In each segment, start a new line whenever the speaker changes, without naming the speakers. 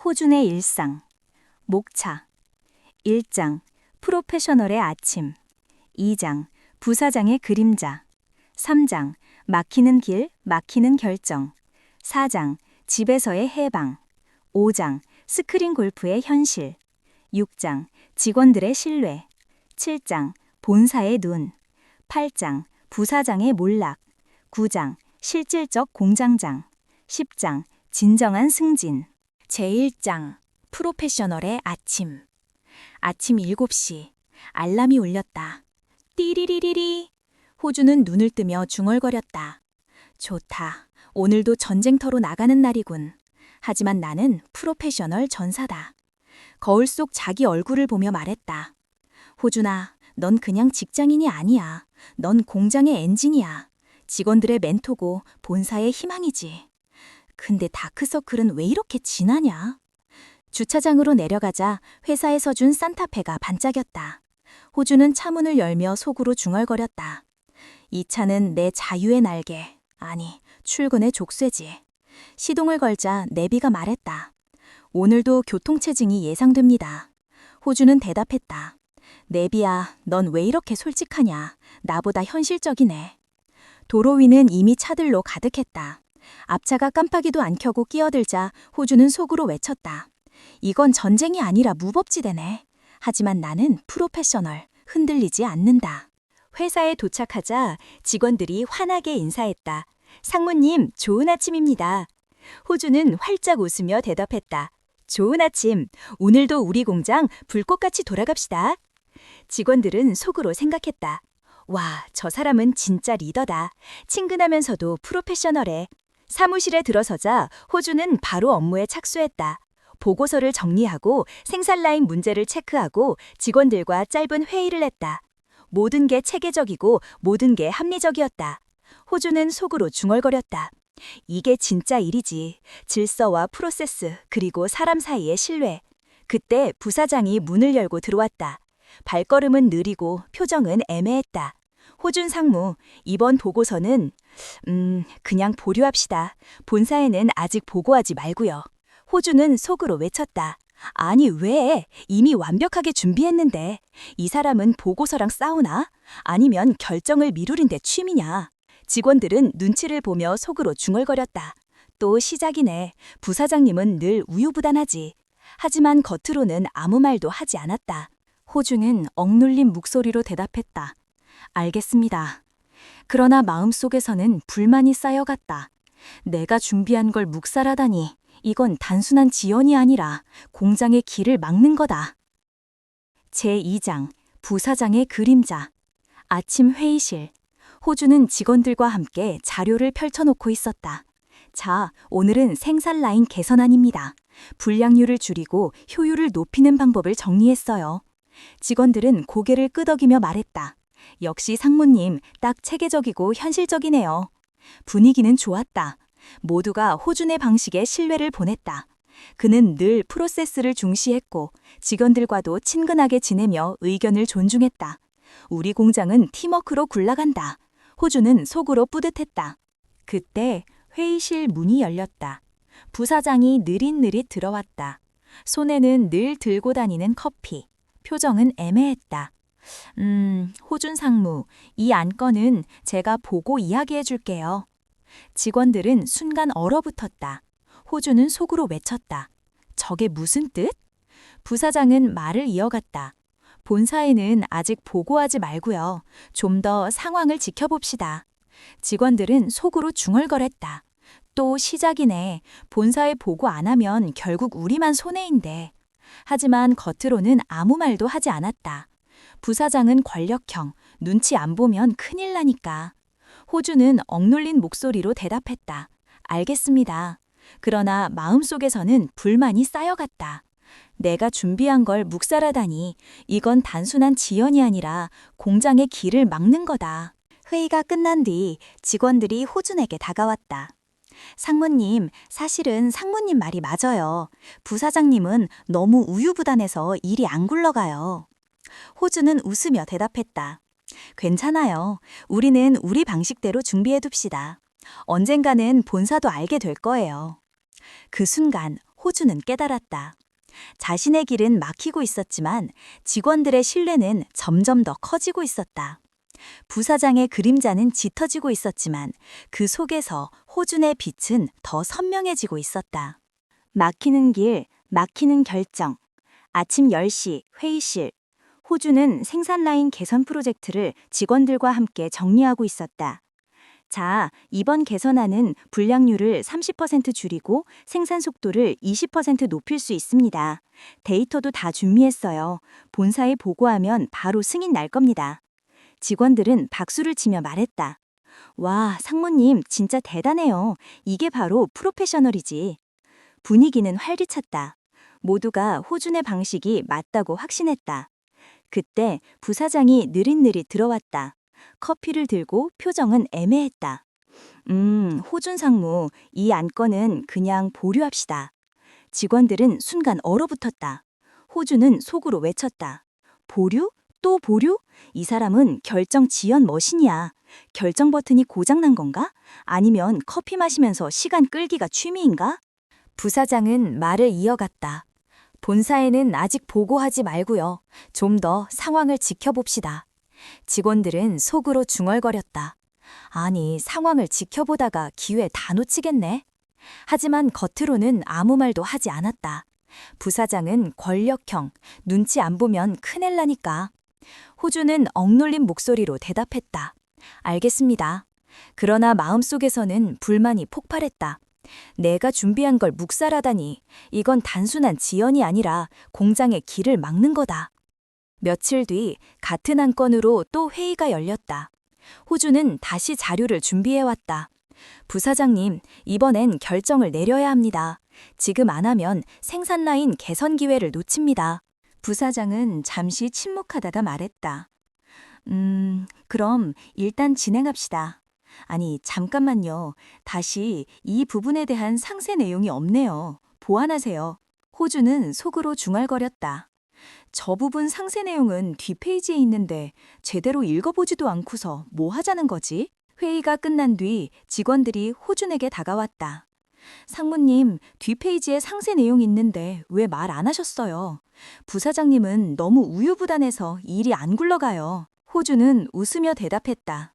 호준의 일상. 목차. 1장. 프로페셔널의 아침. 2장. 부사장의 그림자. 3장. 막히는 길, 막히는 결정. 4장. 집에서의 해방. 5장. 스크린 골프의 현실. 6장. 직원들의 신뢰. 7장. 본사의 눈. 8장. 부사장의 몰락. 9장. 실질적 공장장. 10장. 진정한 승진. 제1장. 프로페셔널의 아침. 아침 7시. 알람이 울렸다. 띠리리리리. 호주는 눈을 뜨며 중얼거렸다. 좋다. 오늘도 전쟁터로 나가는 날이군. 하지만 나는 프로페셔널 전사다. 거울 속 자기 얼굴을 보며 말했다. 호준아, 넌 그냥 직장인이 아니야. 넌 공장의 엔진이야. 직원들의 멘토고 본사의 희망이지. 근데 다크서클은 왜 이렇게 진하냐? 주차장으로 내려가자 회사에서 준 산타페가 반짝였다. 호주는 차문을 열며 속으로 중얼거렸다. 이 차는 내 자유의 날개, 아니 출근의 족쇄지. 시동을 걸자 내비가 말했다. 오늘도 교통체증이 예상됩니다. 호주는 대답했다. 내비야, 넌 왜 이렇게 솔직하냐? 나보다 현실적이네. 도로 위는 이미 차들로 가득했다. 앞차가 깜빡이도 안 켜고 끼어들자 호주는 속으로 외쳤다. 이건 전쟁이 아니라 무법지대네. 하지만 나는 프로페셔널, 흔들리지 않는다. 회사에 도착하자 직원들이 환하게 인사했다. 상무님, 좋은 아침입니다. 호주는 활짝 웃으며 대답했다. 좋은 아침. 오늘도 우리 공장 불꽃같이 돌아갑시다. 직원들은 속으로 생각했다. 와, 저 사람은 진짜 리더다. 친근하면서도 프로페셔널해. 사무실에 들어서자 호주는 바로 업무에 착수했다. 보고서를 정리하고 생산 라인 문제를 체크하고 직원들과 짧은 회의를 했다. 모든 게 체계적이고 모든 게 합리적이었다. 호주는 속으로 중얼거렸다. 이게 진짜 일이지. 질서와 프로세스 그리고 사람 사이의 신뢰. 그때 부사장이 문을 열고 들어왔다. 발걸음은 느리고 표정은 애매했다. 호준 상무, 이번 보고서는 그냥 보류합시다. 본사에는 아직 보고하지 말고요. 호준은 속으로 외쳤다. 아니 왜? 이미 완벽하게 준비했는데. 이 사람은 보고서랑 싸우나? 아니면 결정을 미루는 데 취미냐? 직원들은 눈치를 보며 속으로 중얼거렸다. 또 시작이네. 부사장님은 늘 우유부단하지. 하지만 겉으로는 아무 말도 하지 않았다. 호준은 억눌린 목소리로 대답했다. 알겠습니다. 그러나 마음속에서는 불만이 쌓여갔다. 내가 준비한 걸 묵살하다니 이건 단순한 지연이 아니라 공장의 길을 막는 거다. 제2장 부사장의 그림자. 아침 회의실. 호주는 직원들과 함께 자료를 펼쳐놓고 있었다. 자, 오늘은 생산 라인 개선안입니다. 불량률을 줄이고 효율을 높이는 방법을 정리했어요. 직원들은 고개를 끄덕이며 말했다. 역시 상무님, 딱 체계적이고 현실적이네요. 분위기는 좋았다. 모두가 호준의 방식에 신뢰를 보냈다. 그는 늘 프로세스를 중시했고 직원들과도 친근하게 지내며 의견을 존중했다. 우리 공장은 팀워크로 굴러간다. 호준은 속으로 뿌듯했다. 그때 회의실 문이 열렸다. 부사장이 느릿느릿 들어왔다. 손에는 늘 들고 다니는 커피. 표정은 애매했다. 호준 상무, 이 안건은 제가 보고 이야기해 줄게요. 직원들은 순간 얼어붙었다. 호준은 속으로 외쳤다. 저게 무슨 뜻? 부사장은 말을 이어갔다. 본사에는 아직 보고하지 말고요. 좀 더 상황을 지켜봅시다. 직원들은 속으로 중얼거렸다. 또 시작이네. 본사에 보고 안 하면 결국 우리만 손해인데. 하지만 겉으로는 아무 말도 하지 않았다. 부사장은 권력형, 눈치 안 보면 큰일 나니까. 호주는 억눌린 목소리로 대답했다. 알겠습니다. 그러나 마음속에서는 불만이 쌓여갔다. 내가 준비한 걸 묵살하다니 이건 단순한 지연이 아니라 공장의 길을 막는 거다. 회의가 끝난 뒤 직원들이 호준에게 다가왔다. 상무님, 사실은 상무님 말이 맞아요. 부사장님은 너무 우유부단해서 일이 안 굴러가요. 호준은 웃으며 대답했다. 괜찮아요. 우리는 우리 방식대로 준비해둡시다. 언젠가는 본사도 알게 될 거예요. 그 순간 호주는 깨달았다. 자신의 길은 막히고 있었지만 직원들의 신뢰는 점점 더 커지고 있었다. 부사장의 그림자는 짙어지고 있었지만 그 속에서 호준의 빛은 더 선명해지고 있었다. 막히는 길, 막히는 결정. 아침 10시 회의실. 호주는 생산 라인 개선 프로젝트를 직원들과 함께 정리하고 있었다. 자, 이번 개선안은 불량률을 30% 줄이고 생산 속도를 20% 높일 수 있습니다. 데이터도 다 준비했어요. 본사에 보고하면 바로 승인 날 겁니다. 직원들은 박수를 치며 말했다. 와, 상무님 진짜 대단해요. 이게 바로 프로페셔널이지. 분위기는 활기찼다. 모두가 호준의 방식이 맞다고 확신했다. 그때 부사장이 느릿느릿 들어왔다. 커피를 들고 표정은 애매했다. 호준 상무, 이 안건은 그냥 보류합시다. 직원들은 순간 얼어붙었다. 호준은 속으로 외쳤다. 보류? 또 보류? 이 사람은 결정 지연 머신이야. 결정 버튼이 고장난 건가? 아니면 커피 마시면서 시간 끌기가 취미인가? 부사장은 말을 이어갔다. 본사에는 아직 보고하지 말고요. 좀 더 상황을 지켜봅시다. 직원들은 속으로 중얼거렸다. 아니, 상황을 지켜보다가 기회 다 놓치겠네. 하지만 겉으로는 아무 말도 하지 않았다. 부사장은 권력형, 눈치 안 보면 큰일 나니까. 호주는 억눌린 목소리로 대답했다. 알겠습니다. 그러나 마음속에서는 불만이 폭발했다. 내가 준비한 걸 묵살하다니, 이건 단순한 지연이 아니라 공장의 길을 막는 거다. 며칠 뒤 같은 안건으로 또 회의가 열렸다. 호주는 다시 자료를 준비해왔다. 부사장님, 이번엔 결정을 내려야 합니다. 지금 안 하면 생산 라인 개선 기회를 놓칩니다. 부사장은 잠시 침묵하다가 말했다. 그럼 일단 진행합시다. 아니, 잠깐만요. 다시 이 부분에 대한 상세 내용이 없네요. 보완하세요. 호주는 속으로 중얼거렸다. 저 부분 상세 내용은 뒷페이지에 있는데 제대로 읽어보지도 않고서 뭐 하자는 거지? 회의가 끝난 뒤 직원들이 호준에게 다가왔다. 상무님, 뒷페이지에 상세 내용 있는데 왜 말 안 하셨어요? 부사장님은 너무 우유부단해서 일이 안 굴러가요. 호준은 웃으며 대답했다.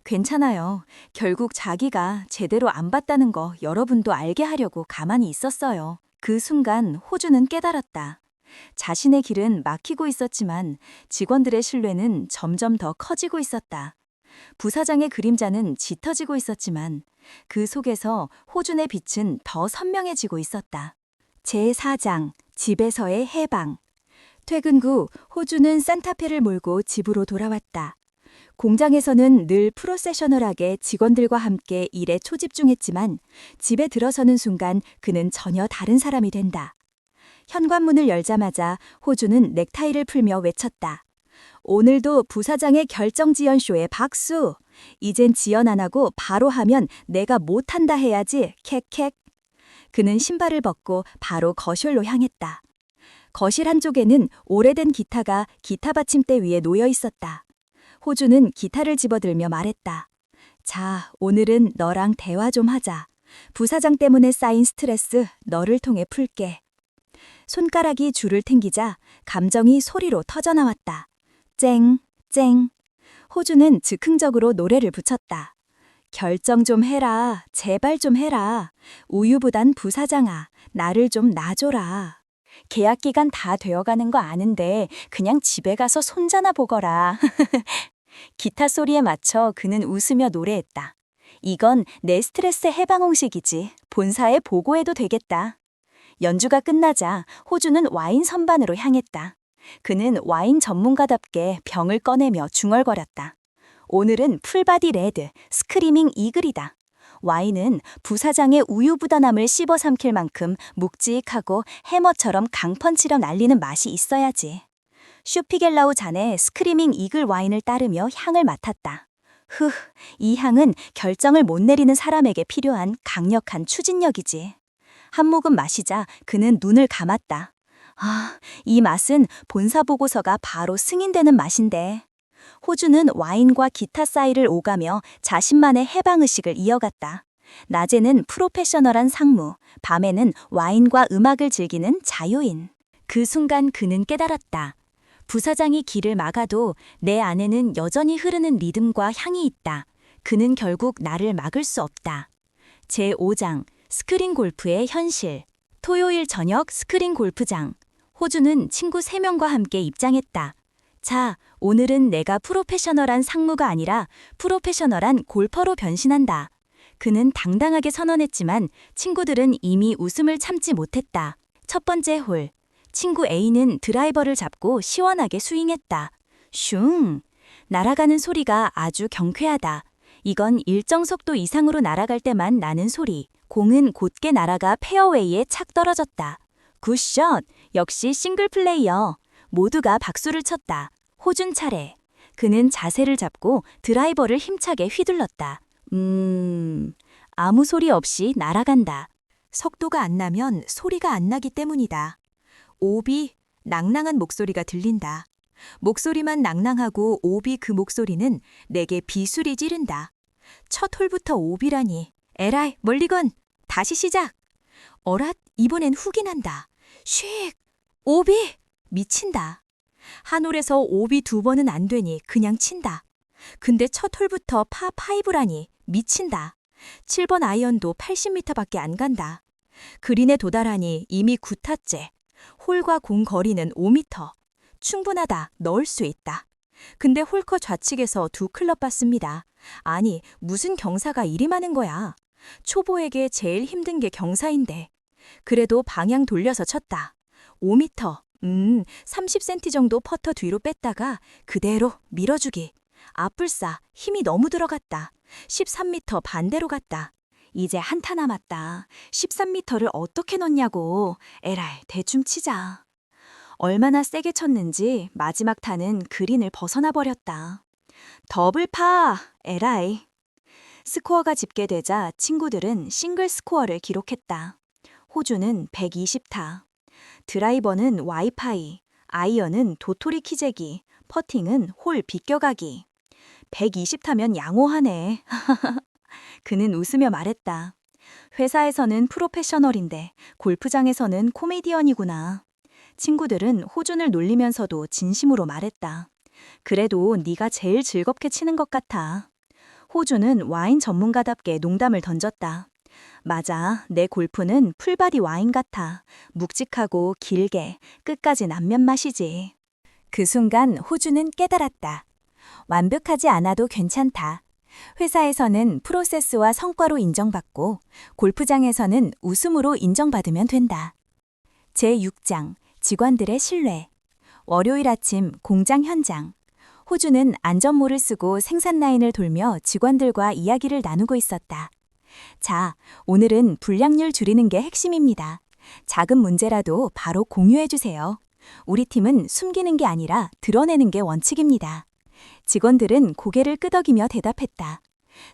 괜찮아요. 결국 자기가 제대로 안 봤다는 거 여러분도 알게 하려고 가만히 있었어요. 그 순간 호준은 깨달았다. 자신의 길은 막히고 있었지만 직원들의 신뢰는 점점 더 커지고 있었다. 부사장의 그림자는 짙어지고 있었지만 그 속에서 호준의 빛은 더 선명해지고 있었다. 제4장 집에서의 해방. 퇴근 후 호준은 산타페를 몰고 집으로 돌아왔다. 공장에서는 늘 프로페셔널하게 직원들과 함께 일에 초집중했지만 집에 들어서는 순간 그는 전혀 다른 사람이 된다. 현관문을 열자마자 호준은 넥타이를 풀며 외쳤다. 오늘도 부사장의 결정지연쇼에 박수! 이젠 지연 안 하고 바로 하면 내가 못한다 해야지, 캑캑. 그는 신발을 벗고 바로 거실로 향했다. 거실 한쪽에는 오래된 기타가 기타 받침대 위에 놓여 있었다. 호주는 기타를 집어들며 말했다. 자, 오늘은 너랑 대화 좀 하자. 부사장 때문에 쌓인 스트레스 너를 통해 풀게. 손가락이 줄을 튕기자 감정이 소리로 터져나왔다. 쨍, 쨍. 호주는 즉흥적으로 노래를 붙였다. 결정 좀 해라. 제발 좀 해라. 우유부단 부사장아, 나를 좀 놔줘라. 계약 기간 다 되어가는 거 아는데 그냥 집에 가서 손자나 보거라. 기타 소리에 맞춰 그는 웃으며 노래했다. 이건 내 스트레스 해방홍식이지. 본사에 보고해도 되겠다. 연주가 끝나자 호주는 와인 선반으로 향했다. 그는 와인 전문가답게 병을 꺼내며 중얼거렸다. 오늘은 풀바디 레드, 스크리밍 이글이다. 와인은 부사장의 우유부단함을 씹어 삼킬 만큼 묵직하고 해머처럼 강펀치로 날리는 맛이 있어야지. 슈피겔라우 잔에 스크리밍 이글 와인을 따르며 향을 맡았다. 이 향은 결정을 못 내리는 사람에게 필요한 강력한 추진력이지. 한 모금 마시자 그는 눈을 감았다. 이 맛은 본사 보고서가 바로 승인되는 맛인데. 호주는 와인과 기타 사이를 오가며 자신만의 해방의식을 이어갔다. 낮에는 프로페셔널한 상무, 밤에는 와인과 음악을 즐기는 자유인. 그 순간 그는 깨달았다. 부사장이 길을 막아도 내 안에는 여전히 흐르는 리듬과 향이 있다. 그는 결국 나를 막을 수 없다. 제5장 스크린 골프의 현실. 토요일 저녁 스크린 골프장. 호주는 친구 3명과 함께 입장했다. 자, 오늘은 내가 프로페셔널한 상무가 아니라 프로페셔널한 골퍼로 변신한다. 그는 당당하게 선언했지만 친구들은 이미 웃음을 참지 못했다. 첫 번째 홀. 친구 A는 드라이버를 잡고 시원하게 스윙했다. 슝! 날아가는 소리가 아주 경쾌하다. 이건 일정 속도 이상으로 날아갈 때만 나는 소리. 공은 곧게 날아가 페어웨이에 착 떨어졌다. 굿샷! 역시 싱글 플레이어. 모두가 박수를 쳤다. 호준 차례. 그는 자세를 잡고 드라이버를 힘차게 휘둘렀다. 아무 소리 없이 날아간다. 속도가 안 나면 소리가 안 나기 때문이다. 오비, 낭낭한 목소리가 들린다. 목소리만 낭낭하고 오비 그 목소리는 내게 비수리 찌른다. 첫 홀부터 오비라니. 에라이, 멀리건. 다시 시작. 어랏, 이번엔 훅이 난다. 쉭! 오비! 미친다. 한 홀에서 오비 2번은 안 되니 그냥 친다. 근데 첫 홀부터 파5라니 미친다. 7번 아이언도 80m밖에 안 간다. 그린에 도달하니 이미 9타째. 홀과 공 거리는 5m. 충분하다. 넣을 수 있다. 근데 홀커 좌측에서 2클럽 받습니다. 아니, 무슨 경사가 이리 많은 거야. 초보에게 제일 힘든 게 경사인데. 그래도 방향 돌려서 쳤다. 5m. 30cm 정도 퍼터 뒤로 뺐다가 그대로 밀어주기. 앞불싸 힘이 너무 들어갔다. 13m 반대로 갔다. 이제 한타 남았다. 13m를 어떻게 넣냐고. 에라이, 대충 치자. 얼마나 세게 쳤는지 마지막 타는 그린을 벗어나 버렸다. 더블파! 에라이. 스코어가 집계되자 친구들은 싱글 스코어를 기록했다. 호주는 120타. 드라이버는 와이파이, 아이언은 도토리 키재기, 퍼팅은 홀 비껴가기. 120타면 양호하네. 그는 웃으며 말했다. 회사에서는 프로페셔널인데 골프장에서는 코미디언이구나. 친구들은 호준을 놀리면서도 진심으로 말했다. 그래도 네가 제일 즐겁게 치는 것 같아. 호준은 와인 전문가답게 농담을 던졌다. 맞아, 내 골프는 풀바디 와인 같아. 묵직하고 길게 끝까지 남면 마시지. 그 순간 호준은 깨달았다. 완벽하지 않아도 괜찮다. 회사에서는 프로세스와 성과로 인정받고 골프장에서는 웃음으로 인정받으면 된다. 제6장 직원들의 신뢰. 월요일 아침 공장 현장. 호주는 안전모를 쓰고 생산 라인을 돌며 직원들과 이야기를 나누고 있었다. 자, 오늘은 불량률 줄이는 게 핵심입니다. 작은 문제라도 바로 공유해주세요. 우리 팀은 숨기는 게 아니라 드러내는 게 원칙입니다. 직원들은 고개를 끄덕이며 대답했다.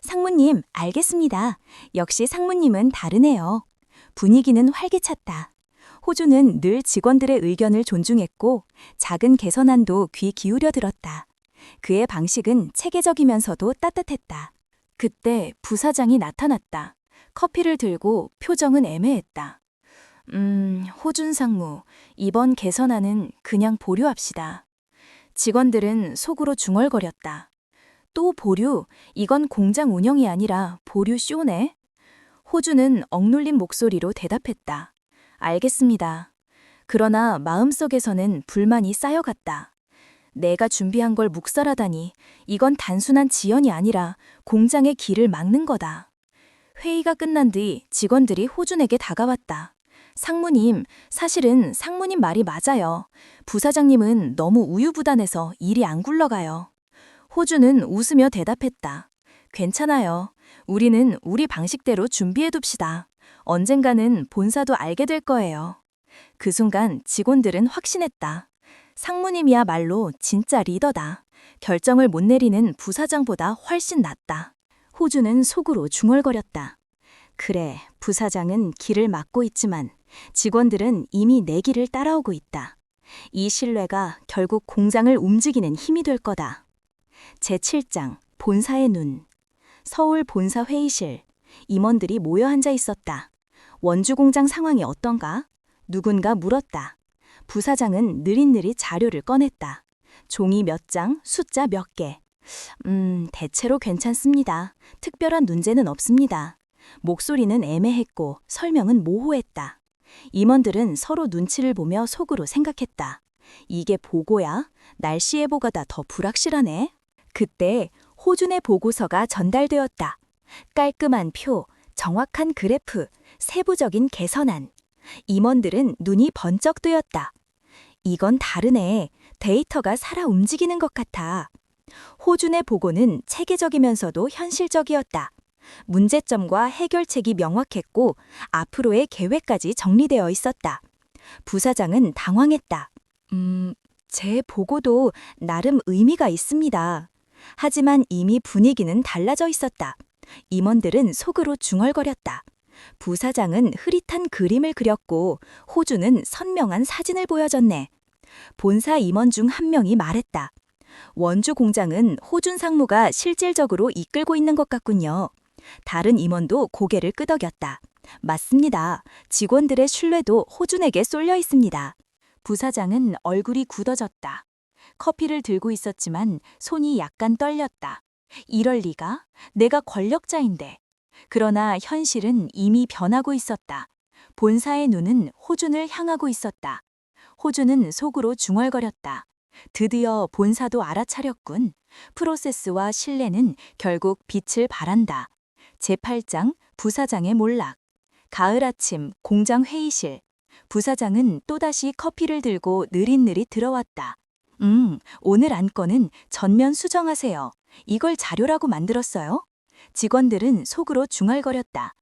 상무님, 알겠습니다. 역시 상무님은 다르네요. 분위기는 활기찼다. 호주는 늘 직원들의 의견을 존중했고 작은 개선안도 귀 기울여 들었다. 그의 방식은 체계적이면서도 따뜻했다. 그때 부사장이 나타났다. 커피를 들고 표정은 애매했다. 호준 상무, 이번 개선안은 그냥 보류합시다. 직원들은 속으로 중얼거렸다. 또 보류? 이건 공장 운영이 아니라 보류 쇼네? 호주는 억눌린 목소리로 대답했다. 알겠습니다. 그러나 마음속에서는 불만이 쌓여갔다. 내가 준비한 걸 묵살하다니 이건 단순한 지연이 아니라 공장의 길을 막는 거다. 회의가 끝난 뒤 직원들이 호준에게 다가왔다. 상무님, 사실은 상무님 말이 맞아요. 부사장님은 너무 우유부단해서 일이 안 굴러가요. 호준은 웃으며 대답했다. 괜찮아요. 우리는 우리 방식대로 준비해둡시다. 언젠가는 본사도 알게 될 거예요. 그 순간 직원들은 확신했다. 상무님이야말로 진짜 리더다. 결정을 못 내리는 부사장보다 훨씬 낫다. 호주는 속으로 중얼거렸다. 그래, 부사장은 길을 막고 있지만 직원들은 이미 내 길을 따라오고 있다. 이 신뢰가 결국 공장을 움직이는 힘이 될 거다. 제7장 본사의 눈. 서울 본사 회의실. 임원들이 모여 앉아 있었다. 원주 공장 상황이 어떤가? 누군가 물었다. 부사장은 느릿느릿 자료를 꺼냈다. 종이 몇 장, 숫자 몇 개. 대체로 괜찮습니다. 특별한 문제는 없습니다. 목소리는 애매했고 설명은 모호했다. 임원들은 서로 눈치를 보며 속으로 생각했다. 이게 보고야? 날씨 예보가 더 불확실하네. 그때 호준의 보고서가 전달되었다. 깔끔한 표, 정확한 그래프, 세부적인 개선안. 임원들은 눈이 번쩍 뜨였다. 이건 다르네. 데이터가 살아 움직이는 것 같아. 호준의 보고는 체계적이면서도 현실적이었다. 문제점과 해결책이 명확했고 앞으로의 계획까지 정리되어 있었다. 부사장은 당황했다. 제 보고도 나름 의미가 있습니다. 하지만 이미 분위기는 달라져 있었다. 임원들은 속으로 중얼거렸다. 부사장은 흐릿한 그림을 그렸고 호주는 선명한 사진을 보여줬네. 본사 임원 중 한 명이 말했다. 원주 공장은 호준 상무가 실질적으로 이끌고 있는 것 같군요. 다른 임원도 고개를 끄덕였다. 맞습니다. 직원들의 신뢰도 호준에게 쏠려 있습니다. 부사장은 얼굴이 굳어졌다. 커피를 들고 있었지만 손이 약간 떨렸다. 이럴 리가? 내가 권력자인데. 그러나 현실은 이미 변하고 있었다. 본사의 눈은 호준을 향하고 있었다. 호준은 속으로 중얼거렸다. 드디어 본사도 알아차렸군. 프로세스와 신뢰는 결국 빛을 발한다. 제8장 부사장의 몰락. 가을 아침 공장 회의실. 부사장은 또다시 커피를 들고 느릿느릿 들어왔다. 오늘 안건은 전면 수정하세요. 이걸 자료라고 만들었어요? 직원들은 속으로 중얼거렸다.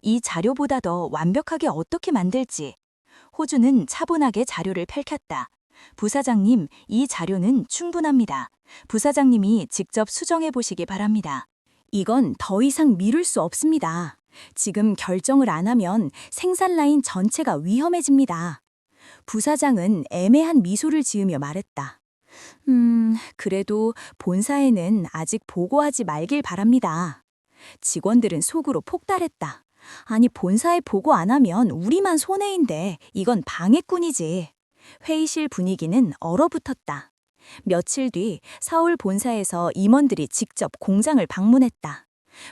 이 자료보다 더 완벽하게 어떻게 만들지? 호주는 차분하게 자료를 펼쳤다. 부사장님, 이 자료는 충분합니다. 부사장님이 직접 수정해 보시기 바랍니다. 이건 더 이상 미룰 수 없습니다. 지금 결정을 안 하면 생산 라인 전체가 위험해집니다. 부사장은 애매한 미소를 지으며 말했다. 그래도 본사에는 아직 보고하지 말길 바랍니다. 직원들은 속으로 폭발했다. 아니, 본사에 보고 안 하면 우리만 손해인데 이건 방해꾼이지. 회의실 분위기는 얼어붙었다. 며칠 뒤 서울 본사에서 임원들이 직접 공장을 방문했다.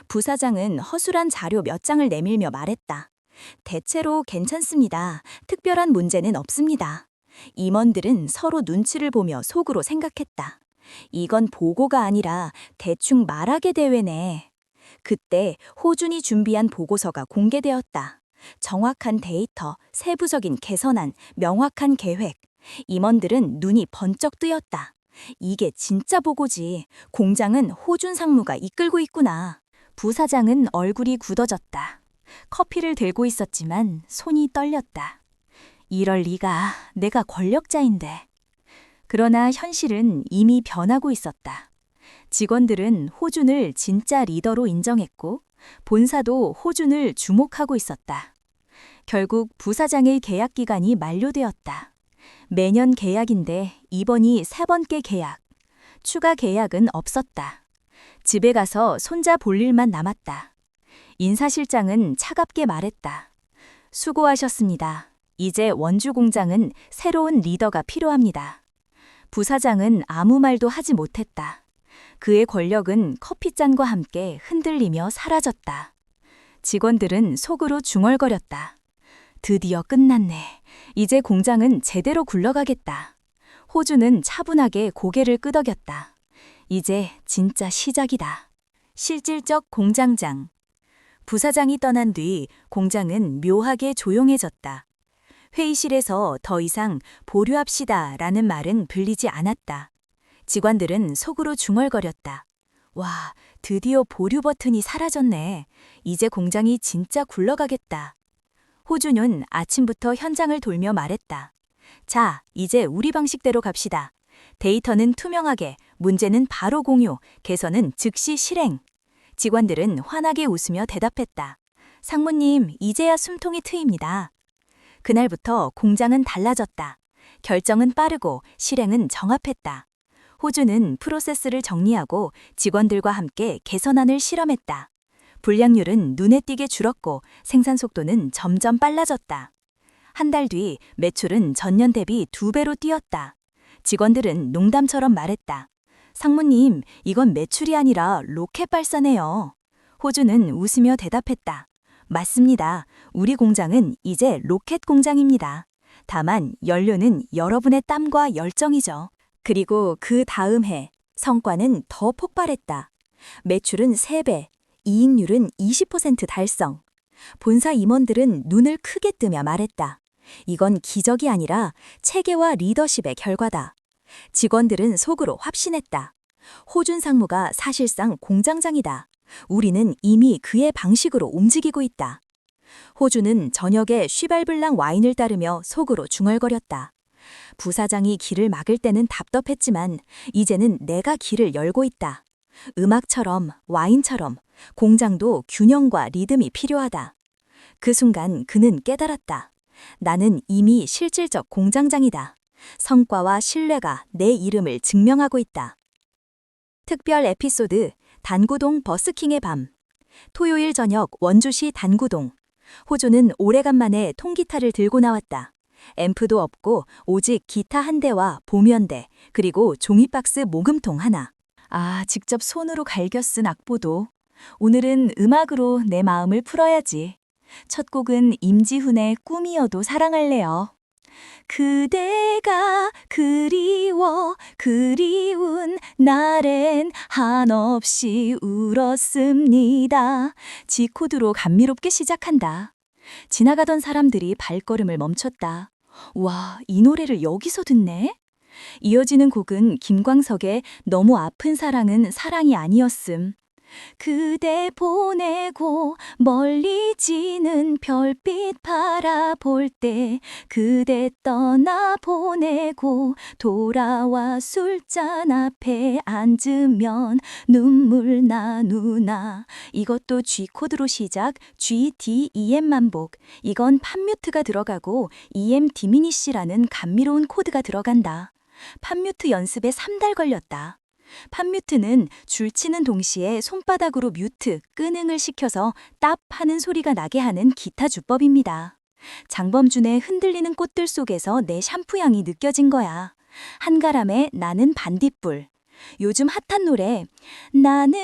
부사장은 허술한 자료 몇 장을 내밀며 말했다. 대체로 괜찮습니다. 특별한 문제는 없습니다. 임원들은 서로 눈치를 보며 속으로 생각했다. 이건 보고가 아니라 대충 말하게 대회네. 그때 호준이 준비한 보고서가 공개되었다. 정확한 데이터, 세부적인 개선안, 명확한 계획. 임원들은 눈이 번쩍 뜨였다. 이게 진짜 보고지. 공장은 호준 상무가 이끌고 있구나. 부사장은 얼굴이 굳어졌다. 커피를 들고 있었지만 손이 떨렸다. 이럴 리가, 내가 권력자인데. 그러나 현실은 이미 변하고 있었다. 직원들은 호준을 진짜 리더로 인정했고 본사도 호준을 주목하고 있었다. 결국 부사장의 계약 기간이 만료되었다. 매년 계약인데 이번이 3번째 계약. 추가 계약은 없었다. 집에 가서 손자 볼 일만 남았다. 인사실장은 차갑게 말했다. 수고하셨습니다. 이제 원주 공장은 새로운 리더가 필요합니다. 부사장은 아무 말도 하지 못했다. 그의 권력은 커피잔과 함께 흔들리며 사라졌다. 직원들은 속으로 중얼거렸다. 드디어 끝났네. 이제 공장은 제대로 굴러가겠다. 호주는 차분하게 고개를 끄덕였다. 이제 진짜 시작이다. 실질적 공장장. 부사장이 떠난 뒤 공장은 묘하게 조용해졌다. 회의실에서 더 이상 보류합시다 라는 말은 들리지 않았다. 직원들은 속으로 중얼거렸다. 와, 드디어 보류 버튼이 사라졌네. 이제 공장이 진짜 굴러가겠다. 호준은 아침부터 현장을 돌며 말했다. 자, 이제 우리 방식대로 갑시다. 데이터는 투명하게, 문제는 바로 공유, 개선은 즉시 실행. 직원들은 환하게 웃으며 대답했다. 상무님, 이제야 숨통이 트입니다. 그날부터 공장은 달라졌다. 결정은 빠르고 실행은 정합했다. 호주는 프로세스를 정리하고 직원들과 함께 개선안을 실험했다. 불량률은 눈에 띄게 줄었고 생산 속도는 점점 빨라졌다. 한 달 뒤 매출은 전년 대비 2배로 뛰었다. 직원들은 농담처럼 말했다. 상무님, 이건 매출이 아니라 로켓 발사네요. 호주는 웃으며 대답했다. 맞습니다. 우리 공장은 이제 로켓 공장입니다. 다만 연료는 여러분의 땀과 열정이죠. 그리고 그 다음 해 성과는 더 폭발했다. 매출은 3배, 이익률은 20% 달성. 본사 임원들은 눈을 크게 뜨며 말했다. 이건 기적이 아니라 체계와 리더십의 결과다. 직원들은 속으로 확신했다. 호준 상무가 사실상 공장장이다. 우리는 이미 그의 방식으로 움직이고 있다. 호준은 저녁에 쉬발블랑 와인을 따르며 속으로 중얼거렸다. 부사장이 길을 막을 때는 답답했지만 이제는 내가 길을 열고 있다. 음악처럼 와인처럼 공장도 균형과 리듬이 필요하다. 그 순간 그는 깨달았다. 나는 이미 실질적 공장장이다. 성과와 신뢰가 내 이름을 증명하고 있다. 특별 에피소드 단구동 버스킹의 밤. 토요일 저녁 원주시 단구동. 호주는 오래간만에 통기타를 들고 나왔다. 앰프도 없고 오직 기타 한 대와 보면대 그리고 종이박스 모금통 하나. 직접 손으로 갈겨 쓴 악보도. 오늘은 음악으로 내 마음을 풀어야지. 첫 곡은 임지훈의 꿈이어도 사랑할래요. 그대가 그리워 그리운 날엔 한없이 울었습니다. G 코드로 감미롭게 시작한다. 지나가던 사람들이 발걸음을 멈췄다. 와, 이 노래를 여기서 듣네? 이어지는 곡은 김광석의 너무 아픈 사랑은 사랑이 아니었음. 그대 보내고 멀리 지는 별빛 바라볼 때 그대 떠나보내고 돌아와 술잔 앞에 앉으면 눈물 나누나. 이것도 G코드로 시작, G, D, EM 만복. 이건 팝뮤트가 들어가고 EM 디미니시라는 감미로운 코드가 들어간다. 팝뮤트 연습에 3달 걸렸다. 팝뮤트는 줄치는 동시에 손바닥으로 뮤트, 끄능을 시켜서 딱 하는 소리가 나게 하는 기타 주법입니다. 장범준의 흔들리는 꽃들 속에서 내 샴푸 향이 느껴진 거야. 한가람의 나는 반딧불. 요즘 핫한 노래. 나는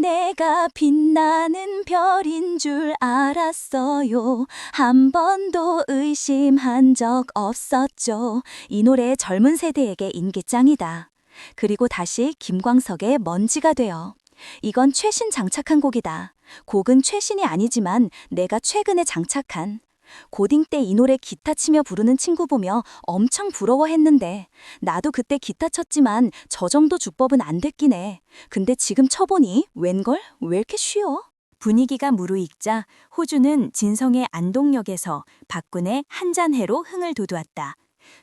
내가 빛나는 별인 줄 알았어요. 한 번도 의심한 적 없었죠. 이 노래 젊은 세대에게 인기짱이다. 그리고 다시 김광석의 먼지가 되어. 이건 최신 장착한 곡이다. 곡은 최신이 아니지만 내가 최근에 장착한. 고딩 때 이 노래 기타 치며 부르는 친구 보며 엄청 부러워했는데 나도 그때 기타 쳤지만 저 정도 주법은 안 됐긴 해. 근데 지금 쳐보니 웬걸? 왜 이렇게 쉬워? 분위기가 무르익자 호주는 진성의 안동역에서 박군의 한잔해로 흥을 돋우었다.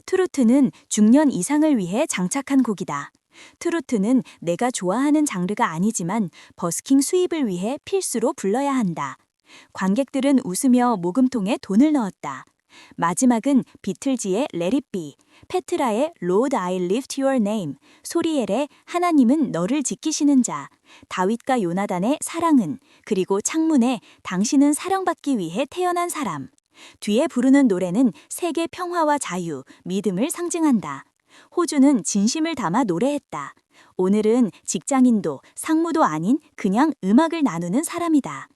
트로트는 중년 이상을 위해 장착한 곡이다. 트로트는 내가 좋아하는 장르가 아니지만 버스킹 수입을 위해 필수로 불러야 한다. 관객들은 웃으며 모금통에 돈을 넣었다. 마지막은 비틀즈의 Let It Be, 페트라의 Lord I Lift Your Name, 소리엘의 하나님은 너를 지키시는 자, 다윗과 요나단의 사랑은, 그리고 창문의 당신은 사랑받기 위해 태어난 사람. 뒤에 부르는 노래는 세계 평화와 자유, 믿음을 상징한다. 호주는 진심을 담아 노래했다. 오늘은 직장인도 상무도 아닌 그냥 음악을 나누는 사람이다.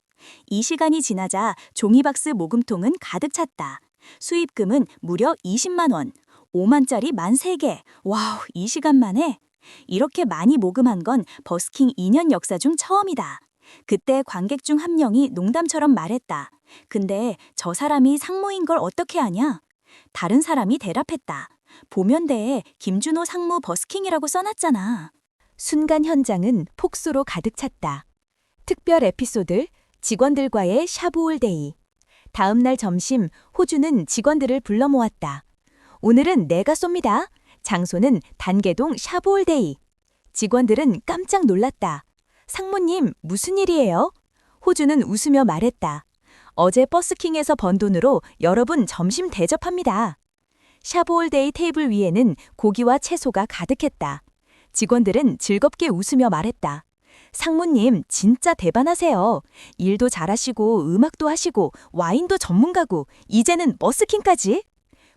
이 시간이 지나자 종이박스 모금통은 가득 찼다. 수입금은 무려 20만 원, 5만짜리 13개. 와우, 이 시간 만에? 이렇게 많이 모금한 건 버스킹 2년 역사 중 처음이다. 그때 관객 중 한 명이 농담처럼 말했다. 근데 저 사람이 상무인 걸 어떻게 아냐? 다른 사람이 대답했다. 보면대에 김준호 상무 버스킹이라고 써놨잖아. 순간 현장은 폭소로 가득 찼다. 특별 에피소드, 직원들과의 샤브올데이. 다음 날 점심, 호주는 직원들을 불러 모았다. 오늘은 내가 쏩니다. 장소는 단계동 샤브올데이. 직원들은 깜짝 놀랐다. 상무님, 무슨 일이에요? 호주는 웃으며 말했다. 어제 버스킹에서 번 돈으로 여러분 점심 대접합니다. 샤브올데이 테이블 위에는 고기와 채소가 가득했다. 직원들은 즐겁게 웃으며 말했다. 상무님 진짜 대단하세요. 일도 잘하시고 음악도 하시고 와인도 전문가고 이제는 머스킹까지.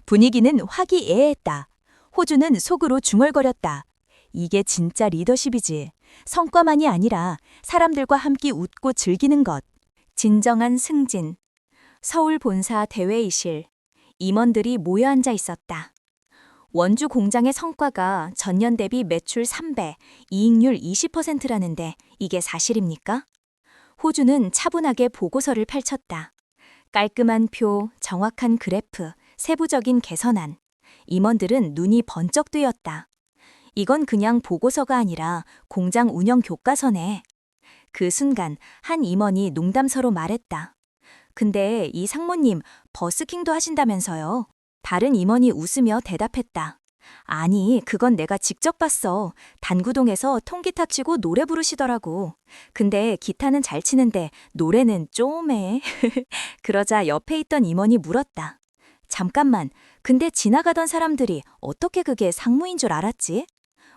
분위기는 화기애애했다. 호주는 속으로 중얼거렸다. 이게 진짜 리더십이지. 성과만이 아니라 사람들과 함께 웃고 즐기는 것. 진정한 승진. 서울 본사 대회의실. 임원들이 모여 앉아 있었다. 원주 공장의 성과가 전년 대비 매출 3배, 이익률 20%라는데 이게 사실입니까? 호주는 차분하게 보고서를 펼쳤다. 깔끔한 표, 정확한 그래프, 세부적인 개선안. 임원들은 눈이 번쩍 뜨였다. 이건 그냥 보고서가 아니라 공장 운영 교과서네. 그 순간 한 임원이 농담서로 말했다. 근데 이 상무님 버스킹도 하신다면서요? 다른 임원이 웃으며 대답했다. 아니, 그건 내가 직접 봤어. 단구동에서 통기타 치고 노래 부르시더라고. 근데 기타는 잘 치는데 노래는 좀해. 그러자 옆에 있던 임원이 물었다. 잠깐만, 근데 지나가던 사람들이 어떻게 그게 상무인 줄 알았지?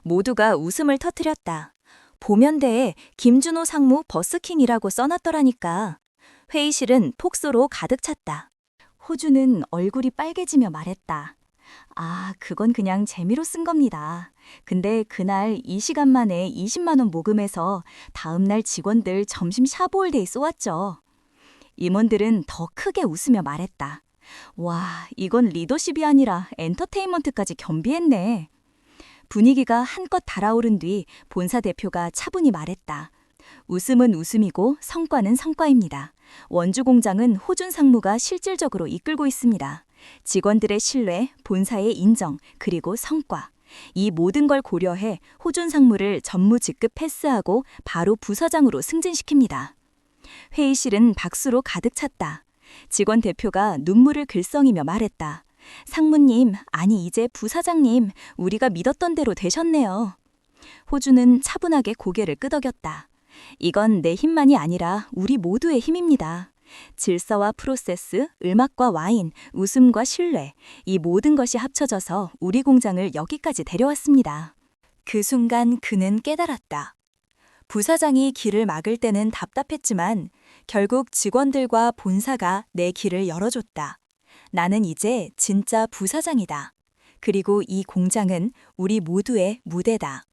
모두가 웃음을 터뜨렸다. 보면대에 김준호 상무 버스킹이라고 써놨더라니까. 회의실은 폭소로 가득 찼다. 호주는 얼굴이 빨개지며 말했다. 아, 그건 그냥 재미로 쓴 겁니다. 근데 그날 이 시간 만에 20만 원 모금해서 다음날 직원들 점심 샤브홀데이 쏘았죠. 임원들은 더 크게 웃으며 말했다. 와, 이건 리더십이 아니라 엔터테인먼트까지 겸비했네. 분위기가 한껏 달아오른 뒤 본사 대표가 차분히 말했다. 웃음은 웃음이고 성과는 성과입니다. 원주 공장은 호준 상무가 실질적으로 이끌고 있습니다. 직원들의 신뢰, 본사의 인정, 그리고 성과. 이 모든 걸 고려해 호준 상무를 전무 직급 패스하고 바로 부사장으로 승진시킵니다. 회의실은 박수로 가득 찼다. 직원 대표가 눈물을 글썽이며 말했다. 상무님, 아니 이제 부사장님, 우리가 믿었던 대로 되셨네요. 호주는 차분하게 고개를 끄덕였다. 이건 내 힘만이 아니라 우리 모두의 힘입니다. 질서와 프로세스, 음악과 와인, 웃음과 신뢰, 이 모든 것이 합쳐져서 우리 공장을 여기까지 데려왔습니다. 그 순간 그는 깨달았다. 부사장이 길을 막을 때는 답답했지만 결국 직원들과 본사가 내 길을 열어줬다. 나는 이제 진짜 부사장이다. 그리고 이 공장은 우리 모두의 무대다.